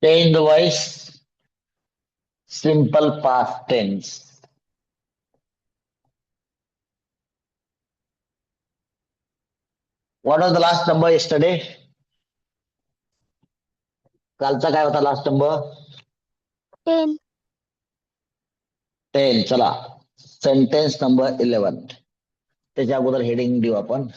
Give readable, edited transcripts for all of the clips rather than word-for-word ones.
Change the voice. Simple past tense. What was the last number yesterday? कालचा काय होता last number? 10. 10. चला sentence number 11. त्याच्या अगोदर हेडिंग देऊ आपण.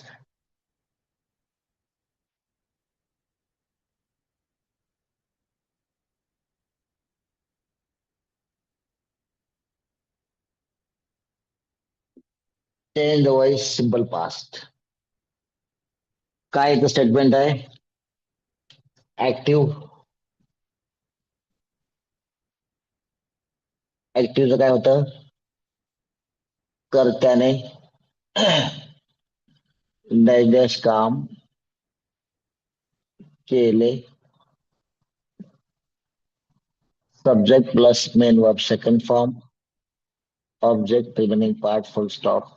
Change the voice simple past. काय इथं स्टेटमेंट आहे? ऍक्टिव्ह. ऍक्टिव्हचं काय होतं? कर्त्याने डॅश डॅश काम केले. Subject plus main verb second form. Object remaining part फुल स्टॉप.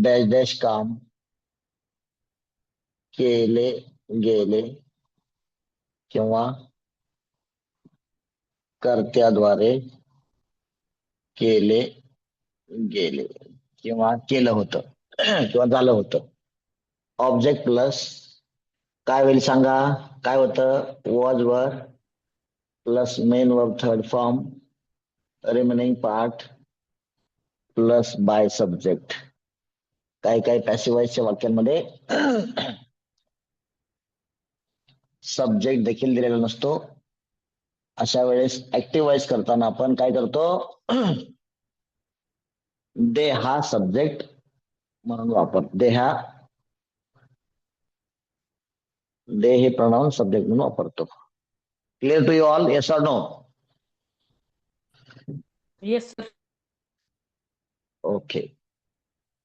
डॅश डॅश काम केले गेले किंवा कर्त्याद्वारे केले गेले किंवा केलं होतं किंवा झालं होतं. ऑब्जेक्ट प्लस काय होईल सांगा? काय होतं? Was were plus main verb third form remaining part plus by subject. काही काही पॅसिव्ह वॉइसच्या वाक्यांमध्ये सब्जेक्ट देखील दिलेला नसतो. अशा वेळेस ऍक्टिव्ह वॉइस करताना आपण काय करतो? दे हा सब्जेक्ट म्हणून वापरतो. दे हे प्रोनाउन सब्जेक्ट म्हणून वापरतो. Clear to you all? Yes or no? Yes sir. Okay.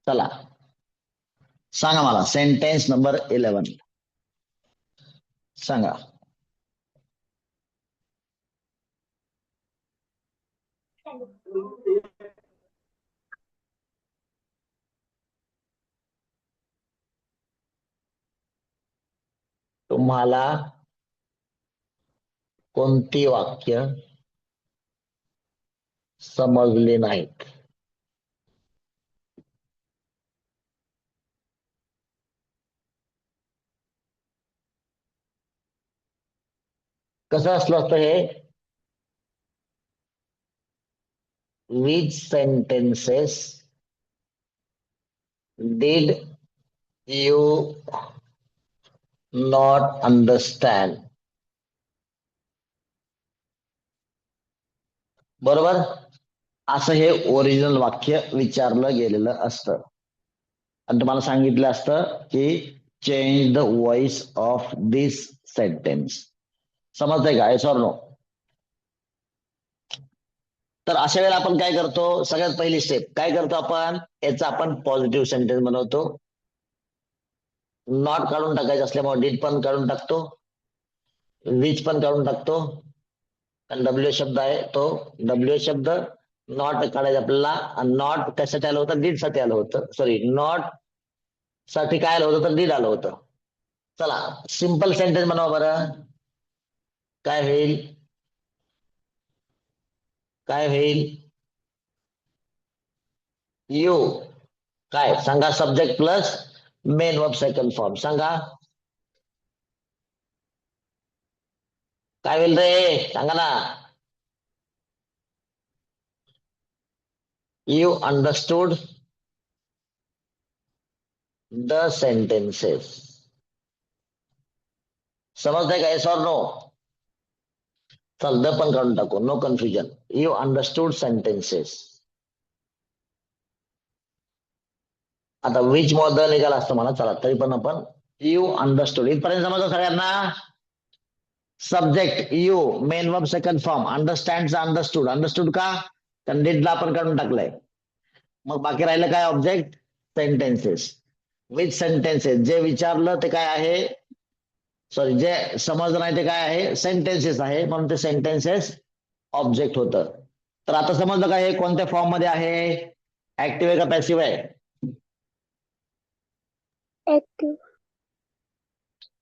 चला सांगा मला सेंटेन्स नंबर 11 सांगा. तुम्हाला कोणती वाक्य समजली नाहीत? कसं असलं असतं हे? Which sentences did you not understand? बरोबर. असं हे ओरिजिनल वाक्य विचारलं गेलेलं असतं आणि तुम्हाला सांगितलं असतं की change the voice of this sentence. समजतंय का? Yes or no? तर अशा वेळेला आपण काय करतो? सगळ्यात पहिली स्टेप काय करतो आपण? याचा आपण पॉझिटिव्ह सेंटेन्स बनवतो. नॉट काढून टाकायचं असल्यामुळे डीड पण काढून टाकतो, विच पण काढून टाकतो. कारण डब्ल्यू शब्द आहे तो डब्ल्यू शब्द नॉट काढायचा आपल्याला. आणि नॉट कशासाठी आलं होतं? डीड साठी आलं होतं. सॉरी, नॉट साठी काय आलं होतं? तर डीड आलं होतं. चला सिंपल सेंटेन्स बनवा बरं. काय होईल? काय होईल? यू काय सांगा? Subject plus main verb second form. सांगा काय होईल रे? सांगा ना. You understood the sentences. समजतंय का? Yes or no? चल द पण काढून टाकू. No confusion. You understood sentences. आता विच द निघाला असतं मला. चला तरी पण आपण यू अंडरस्टूड इथपर्यंत समजलं सगळ्यांना? Subject you, main verb second form, understand understood. Understood का? कारण डीडला आपण काढून टाकलंय. मग बाकी राहिलं काय? Object sentences. विथ सेंटेन्सेस जे विचारलं ते काय आहे? सॉरी, जे समजलं नाही ते काय आहे? सेंटेन्सेस आहे. म्हणून ते सेंटेन्सेस ऑब्जेक्ट होतं. तर आता समजलं का हे कोणत्या फॉर्म मध्ये आहे? ऍक्टिव्ह आहे का पॅसिव्ह आहे? Active.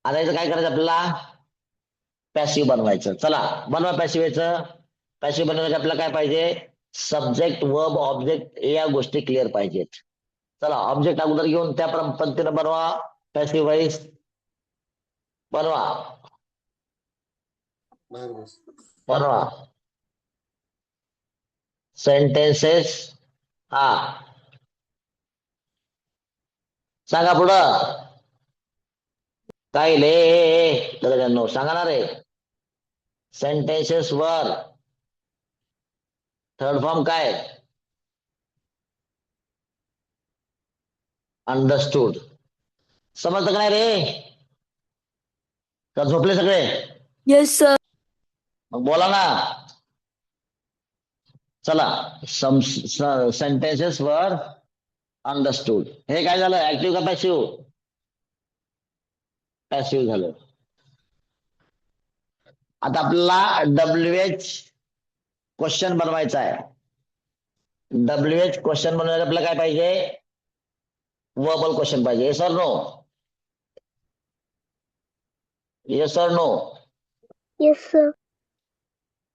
आता याचं काय करायचं आपल्याला, पॅसिव्ह बनवायचं. चला बनवा पॅसिव्ह याचं. पॅसिव्ह बनवण्यासाठी आपल्याला काय पाहिजे, सब्जेक्ट वर्ब ऑब्जेक्ट या गोष्टी क्लिअर पाहिजेत. चला ऑब्जेक्ट अगोदर घेऊन त्या पद्धतीने बनवा पॅसिव्ह व्हॉइस. बनवा बनवा सेंटेन्सेस. हा सांगा पुढं काय ले सांगा ना रे. सेंटेन्सेस वर थर्ड फॉर्म काय, अंडरस्टूड. समजतं का नाही रे, का झोपले सगळे? Yes sir. मग बोला ना. चला सेंटेन्सेस वर अंडरस्टूड. हे काय झालं, ऍक्टिव्ह का पॅसिव्ह? पॅसिव्ह झालं. आता आपल्याला WH क्वेश्चन बनवायचा आहे. WH क्वेश्चन बनवायला आपल्याला काय पाहिजे, वर्बल क्वेश्चन पाहिजे. Yes or no? Yes or no? Yes sir.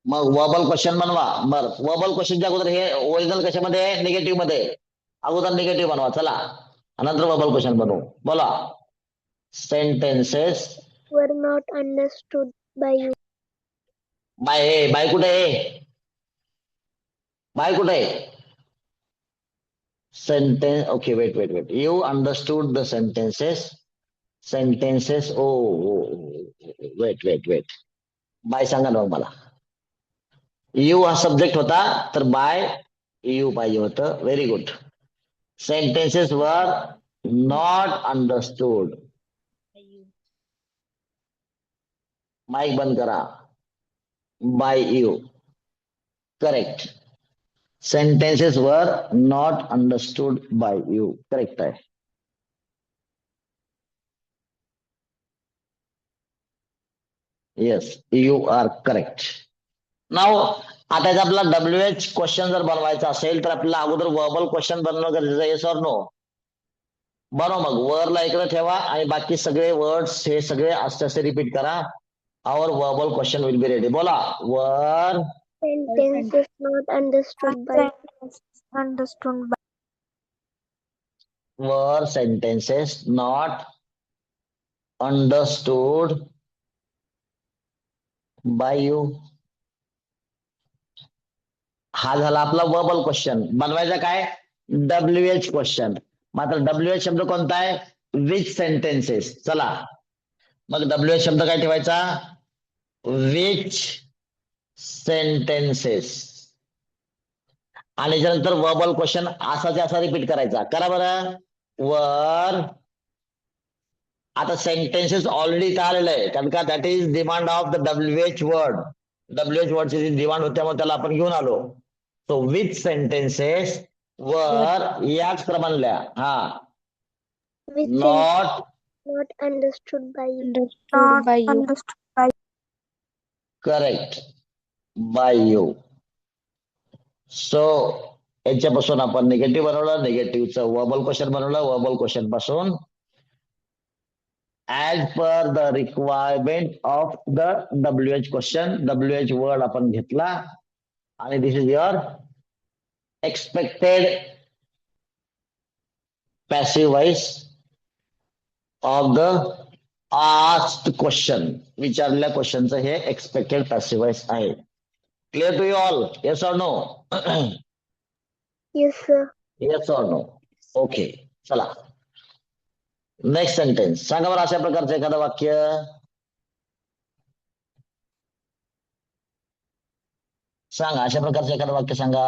मग वर्बल क्वेश्चन बनवा. बरं वर्बल क्वेश्चनच्या अगोदर हे ओरिजिनल कशामध्ये आहे, निगेटिव्ह मध्ये. अगोदर निगेटिव्ह बनवा चला, नंतर वर्बल क्वेश्चन बनवू. बोला sentences were not understood by you. By कुठे आहे, बाय कुठे आहे? Sentence. Okay wait you understood the sentences. Sentences oh wait by सांगा ना मग मला. यू हा सब्जेक्ट होता तर बाय यू पाहिजे होतं. Very good. Sentences were not understood. Mike बंद करा. By you. करेक्ट. सेंटेन्सेस were not understood by you. Correct आहे. Yes you are correct. नाव आता आपला WH क्वेश्चन जर बनवायचा असेल तर आपल्याला अगोदर वर्बल क्वेश्चन बनवणं गरजेचं आहे. Yes or no? बनव मग. वरला इकडे ठेवा आणि बाकी सगळे वर्ड्स हे सगळे असे असे रिपीट करा. Our verbal question will be ready. बोला were sentences not understood by. Understood by. Were sentences not understood by you. हा झाला आपला वर्बल क्वेश्चन. बनवायचा काय, WH क्वेश्चन. मात्र WH शब्द कोणता आहे, विच सेंटेन्सेस. चला मग WH शब्द काय ठेवायचा, विच सेंटेन्सेस. आणि त्यानंतर वर्बल क्वेश्चन असा रिपीट करायचा. करा बरं. वर आता सेंटेन्सेस ऑलरेडी का आलेलं आहे, कारण का that is demand of the WH word. WH वर्डची डिमांड होती त्यामुळे त्याला आपण घेऊन आलो. सो विच सेंटेन्सेस वर याच क्रमाने हा not not understood by you. Understood by you. Correct by you. So याच्यापासून आपण निगेटिव्ह बनवलं, निगेटिव्हचं वर्बल क्वेश्चन बनवलं, वर्बल क्वेश्चन पासून as per the requirement of the WH question, WH word आपण घेतला आणि this is your expected passive voice of the asked question. विचारलेल्या क्वेश्चनचं हे एक्सपेक्टेड पॅसिव्ह व्हॉइस आहे. Clear to you all? Yes or no? Yes sir. Yes or no? Okay चला next sentence सांगा बरं. अशा प्रकारचं एखादं वाक्य सांगा. अशा प्रकारचं एखादं वाक्य सांगा.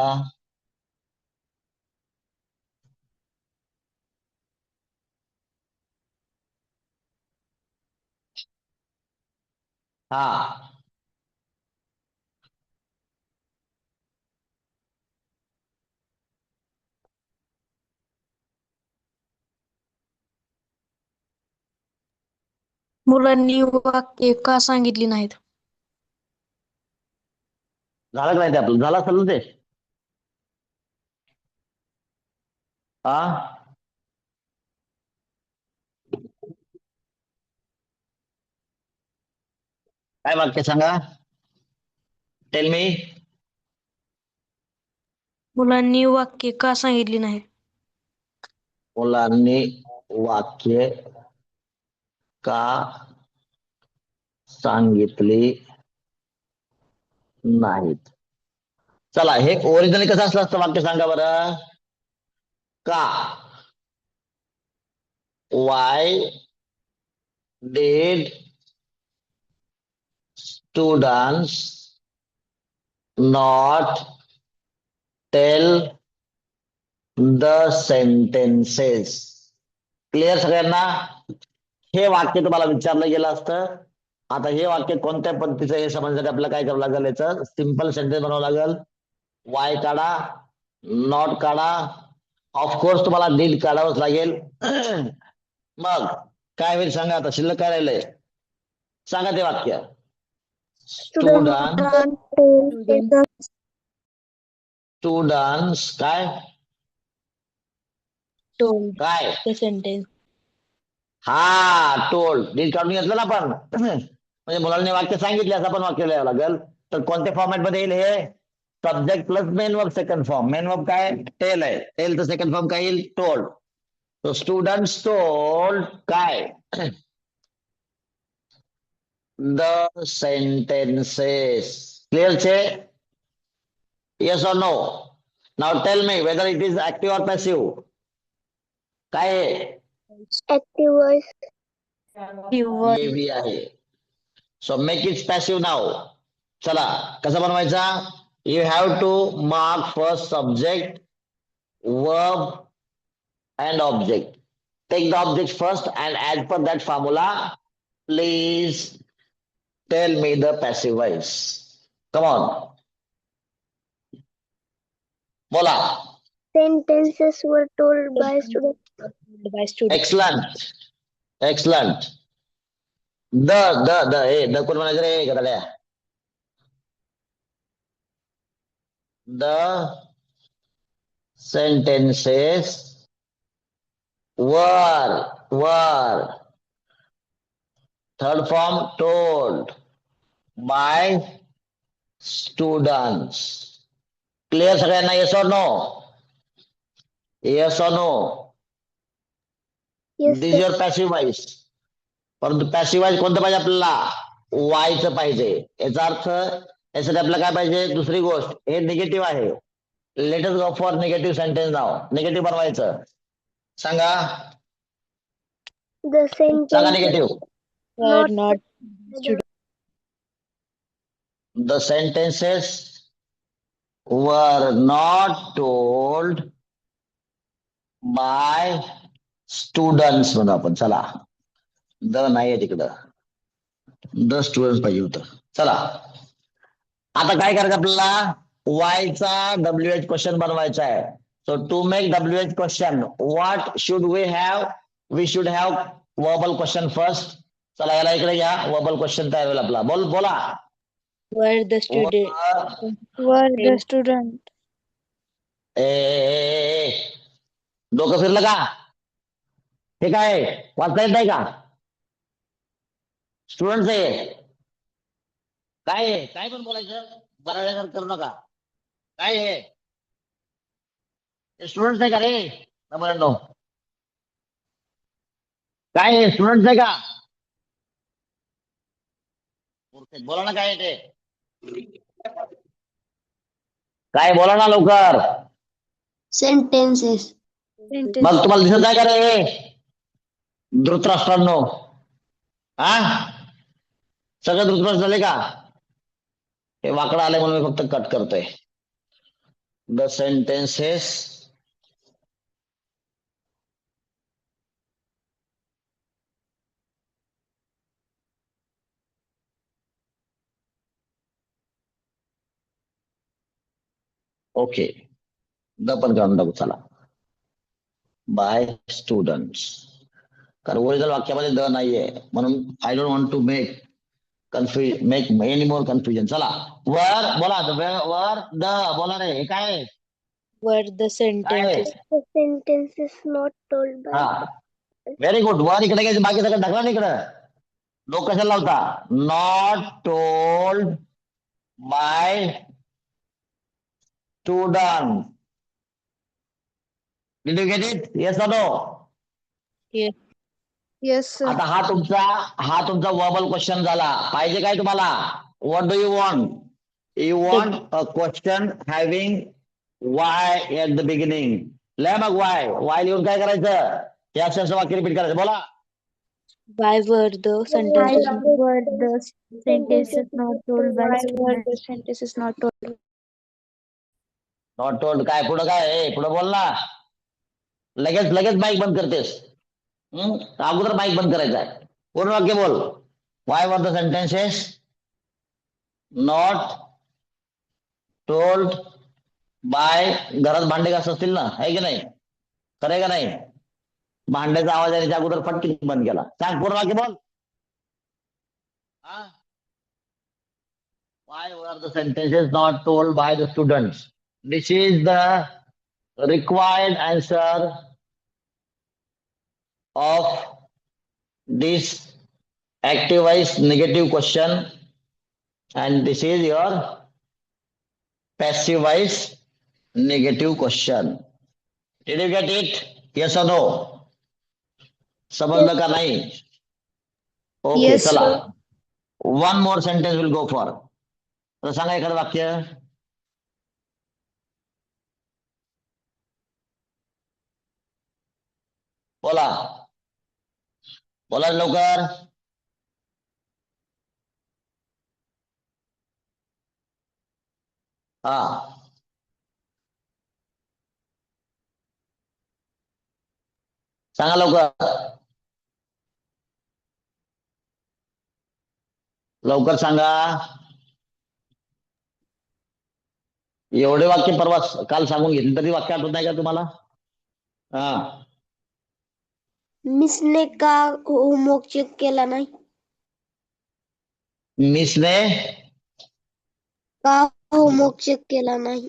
हा मुलांनी वाक्य का सांगितली नाहीत? झालं का नाही ते आपलं? झालं असेल ना ते. हा काय वाक्य सांगा, टेल मी. मुलांनी वाक्य का सांगितली नाहीत? मुलांनी वाक्य का सांगितली नाहीत. चला, हे ओरिजिनली कसं असलं असतं वाक्य सांगा बरं. का, why did students not tell the sentences. Clear सगळ्यांना. हे वाक्य तुम्हाला विचारलं गेलं असतं. आता हे वाक्य कोणत्या पद्धतीचं हे समजण्यासाठी आपल्याला काय करावं लागेल, याचं सिंपल सेंटेन्स बनावं लागेल. वाय काढा, नॉट काढा, ऑफकोर्स तुम्हाला डीड काढावंच लागेल. मग काय होईल सांगा, आता शिल्लक काय राहिलंय सांगा ते वाक्य. स्टुडंट स्टुडंट्स काय टोल्ड काय द सेंटेन्स. हा, टोल्ड. डीड काढून घेतलं ना आपण. म्हणजे मुलांनी वाक्य सांगितले असं आपण वाक्य लिहावं लागेल. तर कोणत्या फॉर्मॅट मध्ये येईल हे, subject plus main verb second form. Main verb काय, टेल आहे. टेलचं सेकंड फॉर्म काय येईल, टोल्ड. तो स्टुडंट्स टोल्ड काय द सेंटेन्सेस. क्लिअर छे, yes or no. Now tell me whether it is active or passive. काय आहे, Active voice. किंवा ये भी आहे. So make it passive now. चला, कसं बनवायचा, you have to mark first subject, verb and object. Take the object first and as per that formula, please tell me the passive voice. Come on. Bola. Sentences were told by students. By student. Excellent. Excellent. The कोण म्हणायचं रे गदाड्या. The sentences were third form told by students. Clear सगळ्यांना, yes or no. Yes or no. Yes, this sir. Your passive voice. परंतु passive voice कोणतं पाहिजे आपल्याला, वायचं पाहिजे. याचा अर्थ यासाठी आपल्याला काय पाहिजे, दुसरी गोष्ट, हे निगेटिव्ह आहे. Let us go for negative sentence now. Negative बनवायचं. सांगा The सांगा sentences निगेटिव्ह. वर not not told The sentences were not told by students म्हणू आपण. चला, द नाही आहे तिकडं, द स्टुडंट पाहिजे होतं. चला, आता काय करायचं आपल्याला, वायचा WH क्वेश्चन बनवायचा आहे. So to make WH question, what should we have, we should have verbal question first. चला, याला इकडे घ्या, वर्बल क्वेश्चन तयार होईल आपला. बोला. Were the student. were the student. डोकं फिरलं का, हे काय वाचता येत नाही का, स्टुडंट आहे काय आहे? काय पण बोलायचं, बराबर करू नका. काय आहे, स्टुडंट आहे का रे मुलांनो, काय आहे, स्टुडंट आहे का, बोला ना काय आहे ते, काय बोला ना लवकर. Sentences. मग तुम्हाला दिसत आहे का रे धृतराष्ट्रांनो, हा सगळं धृतराष्ट्र झाले का, हे वाकडं आलंय म्हणून मी फक्त कट करतोय. द सेंटेन्सेस ओके, द पण काढून टाकू चला, बाय स्टुडंट्स. कारण ओरिजिनल वाक्यामध्ये द नाहीये म्हणून I don't want to make any more confusion. चला, वर बोला, वर द बोला रे, हे काय were the sentences. The sentences not told by हा व्हेरी गुड. वर इकडे घ्यायचं, बाकी सगळं ढकला ना इकडं. लोक कशाला लावता? Not told by student. Did you get it? Yes or no? Yes. Yes, sir. आता हा तुमचा वर्बल क्वेश्चन झाला. पाहिजे काय तुम्हाला? What do you want? You want a question having Y at the beginning. लय मग वाय लिहून काय करायचं? हे असं वाक्य रिपीट करायचं. बोला. Why were the Why sentences were the sentences not told by students? sentences not told? Not told काय? पुढं काय? पुढं बोल ना. लगेच माईक बंद करतेस. अगोदर माईक बंद करायचा आहे. पूर्ण वाक्य बोल. Y were the sentences not told by. घरात भांडे घासत असतील ना, आहे की नाही? खरंय का नाही? भांड्याचा आवाज यायच्या अगोदर फटकी बंद केला. सांग, पूर्ण वाक्य बोल. Why were the sentences not told by the students? This is the required answer of this active voice negative question, and this is your passive voice negative question. Did you get it? Yes or no? समजलं का नाही? Okay, Yes, चला. sir. One more sentence will go for. तर सांगा एखादं वाक्य. बोला बोला लवकर. हा, सांगा लवकर. लवकर सांगा. एवढे वाक्य परवा काल सांगून घेतली तरी वाक्य आठवत नाही का तुम्हाला? हा, मिसने का होमवर्क चेक केला नाही? मिसने का होमवर्क चेक केला नाही?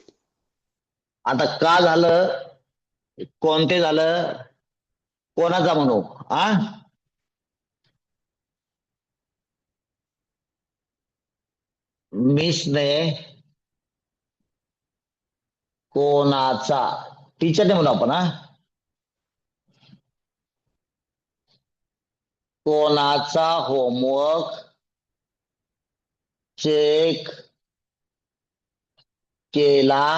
आता का झालं, कोणते झालं, कोणाचा म्हणू? हा, मिसने कोणाचा. टीचरने म्हणू आपण. हा, कोणाचा होमवर्क चेक केला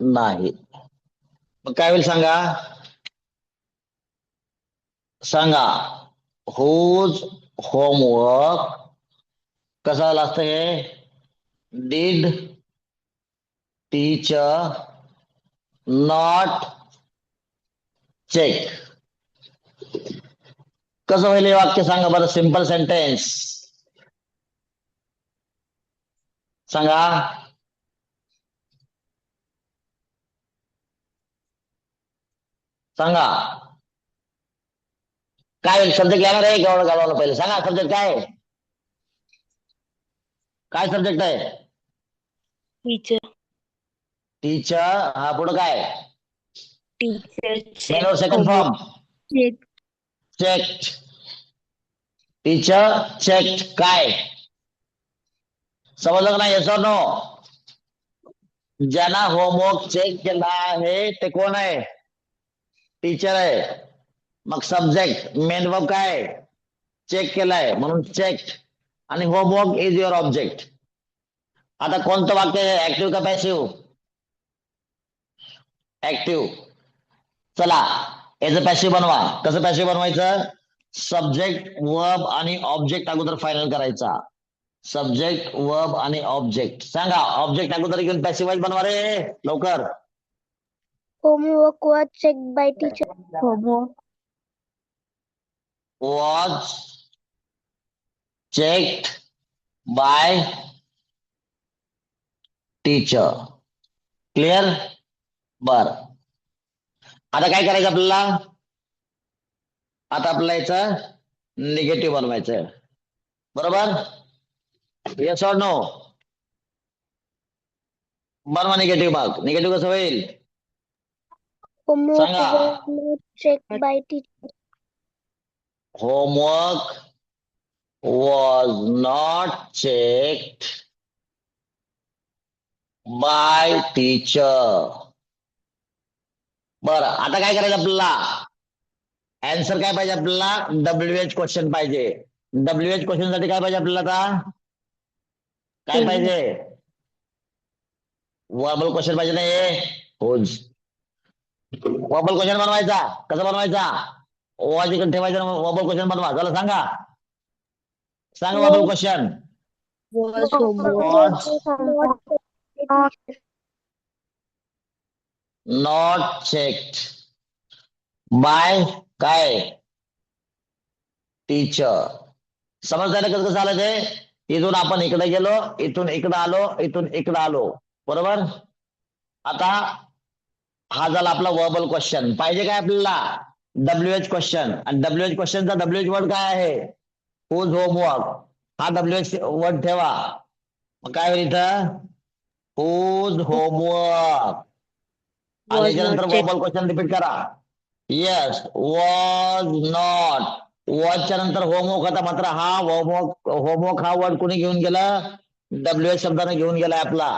नाही. मग काय होईल सांगा? सांगा. हुज होमवर्क कसं आलं असतं हे? Did teacher not check. कसं होईल हे वाक्य सांगा बरं. सिंपल सेंटेन्स सांगा. सांगा काय सब्जेक्ट येणार आहे? केवढं घालवलं पहिले सांगा. सब्जेक्ट काय? काय सब्जेक्ट आहे? Teacher. टीचर. हा, पुढं काय? Teacher मेन और checked second homework. Form check. Teacher check काय? समजलं का नाही? Yes or no? ज्यांना होमवर्क चेक केला आहे ते कोण आहे? टीचर आहे. मग सब्जेक्ट मेन वर्ब काय? चेक केलाय म्हणून चेक, आणि होमवर्क इज युअर ऑब्जेक्ट. आता कोणतं वाक्य आहे? ऍक्टिव्ह का पॅसिव्ह? ऍक्टिव्ह. चला याचं पॅसिव्ह बनवा. कसं पॅसिव्ह बनवायचं? सब्जेक्ट वर्ब आणि ऑब्जेक्ट अगोदर फायनल करायचा. सब्जेक्ट वर्ब आणि ऑब्जेक्ट. सांगा ऑब्जेक्ट अगोदर घेऊन पॅसिव्ह वाईज बनवा रे लवकर. Homework was checked by teacher. Homework. Was checked by teacher. Clear? बर, आता काय करायचं आपल्याला? आता आपल्याला याचं निगेटिव्ह बनवायचं. बरोबर? Yes or no? बनवा निगेटिव्ह. मग निगेटिव्ह कसं होईल? Homework सांगा. was not checked by teacher. homework was not checked by teacher. बरं, आता काय करायचं आपल्याला? आन्सर काय पाहिजे आपल्याला? WH क्वेश्चन पाहिजे. WH क्वेश्चन साठी काय पाहिजे आपल्याला आता? काय पाहिजे? वर्बल क्वेश्चन पाहिजे नाही. होज वर्बल क्वेश्चन बनवायचा. कसा बनवायचा? वाज इकडे ठेवायचा. वर्बल क्वेश्चन बनवा. चला सांगा verbal question. Was homework Was not checked by काय? टीचर. समजताय ना कसं झालं ते? इथून आपण इकडे गेलो, इथून इकडे आलो, इथून इकडे आलो, बरोबर. आता हा झाला आपला वर्बल क्वेश्चन. पाहिजे काय आपल्याला? WH question. आणि WH क्वेश्चनचा WH वर्ड काय आहे? Whose homework. हा WH वर्ड ठेवा. मग काय होईल इथं? Whose homework. आणि was याच्यानंतर not checked. Verbal question repeat करा. Yes, was not. वॉजच्या नंतर होमवर्क होता, मात्र हा होमवर्क हा वर्ड कोणी घेऊन गेला? WH शब्दाने घेऊन गेलाय आपला,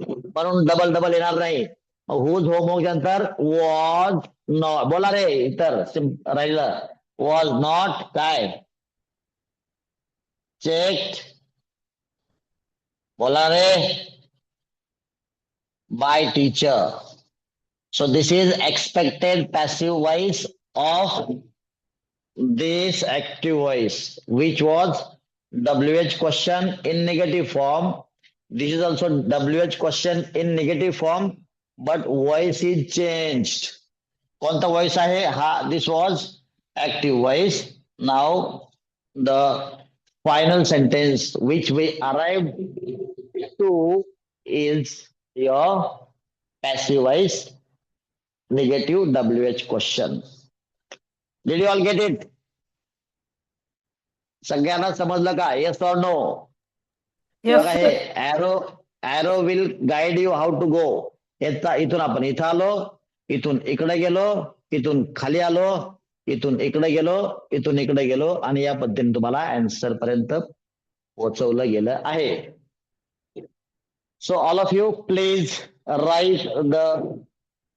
म्हणून डबल येणार नाही. हुज होमवर्कच्या नंतर वॉज नॉट. बोला रे, इतर राहिलं. वॉज नॉट काय? चेक्ड. बोला रे, by teacher. So this is expected passive voice of this active voice, which was WH question in negative form. This is also WH question in negative form, but voice is changed. कोणता voice आहे हा? This was active voice. Now the final sentence which we arrived to is your passive voice negative WH question. Did you all get it? सगळ्यांना समजलं का? Yes or no? बघा, हे arrow will guide you how to go. इथून आपण इथं आलो, इथून इकडे गेलो, इथून खाली आलो, इथून इकडे गेलो, इथून इकडे गेलो, आणि या पद्धतीने तुम्हाला आन्सर पर्यंत पोहोचवलं गेलं आहे. So all of you please write the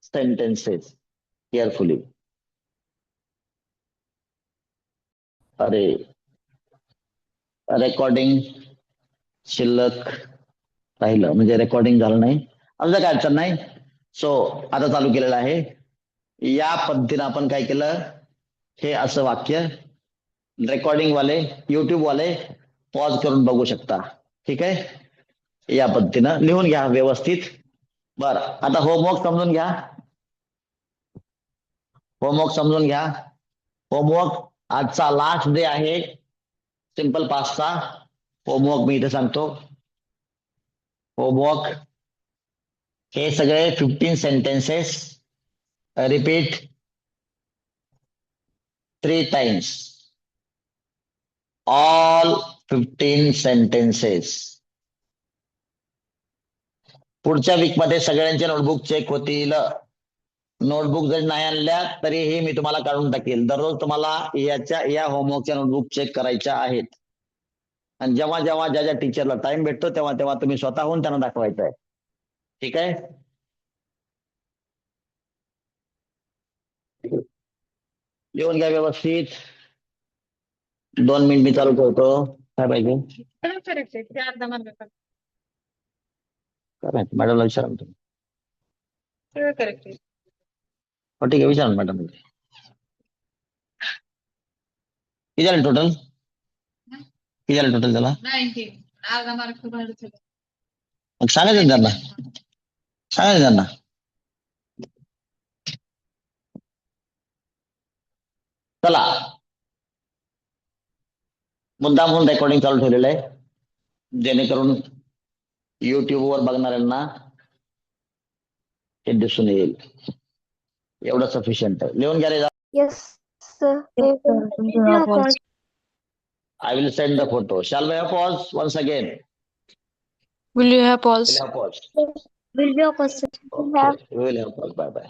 sentences carefully. अरे, रेकॉर्डिंग शिल्लक राहिलं, म्हणजे रेकॉर्डिंग झालं नाही, असं काय अडचण नाही. सो आता चालू केलेलं आहे. या पद्धतीनं आपण काय केलं? हे असं वाक्य रेकॉर्डिंग वाले, युट्यूब वाले पॉज करून बघू शकता. ठीक आहे, या पद्धतीनं लिहून घ्या व्यवस्थित. बरं, आता होमवर्क समजून घ्या. होमवर्क समजून घ्या. होमवर्क आजचा लास्ट डे आहे सिंपल पास्टचा. होमवर्क मी इथे सांगतो. होमवर्क हे सगळे 15 sentences repeat 3 times. All 15 sentences. पुढच्या वीक मध्ये सगळ्यांचे नोटबुक चेक होतील. नोटबुक जरी नाही आणल्या तरीही मी तुम्हाला काढून टाकेल. दररोज तुम्हाला या होमवर्कच्या नोटबुक चेक करायच्या आहेत. आणि जेव्हा जेव्हा ज्या टीचरला टाइम भेटतो तेव्हा तेव्हा तुम्ही स्वतःहून त्यांना दाखवायचं आहे. ठीक आहे, लिहून घ्या व्यवस्थित. 2 मिनिट मी चालू ठेवतो. काय पाहिजे? काय मॅडमला विचारा तुम्ही. हो ठीक आहे, विचारा मॅडम. किती झाले टोटल? किती झाले टोटल त्याला? मग सांगायचं त्यांना, सांगायचं त्यांना. चला, मुद्दाम म्हणून रेकॉर्डिंग चालू ठेवलेलं आहे, जेणेकरून युट्यूबवर बघणाऱ्यांना हे दिसून येईल. एवढं सफिशियंट आहे. लिहून घ्या रे. Yes, sir. I will send the photo. Shall we have pause once again? Will you have pause? We'll have pause. Will be a question. Okay. We will have pause. Bye bye.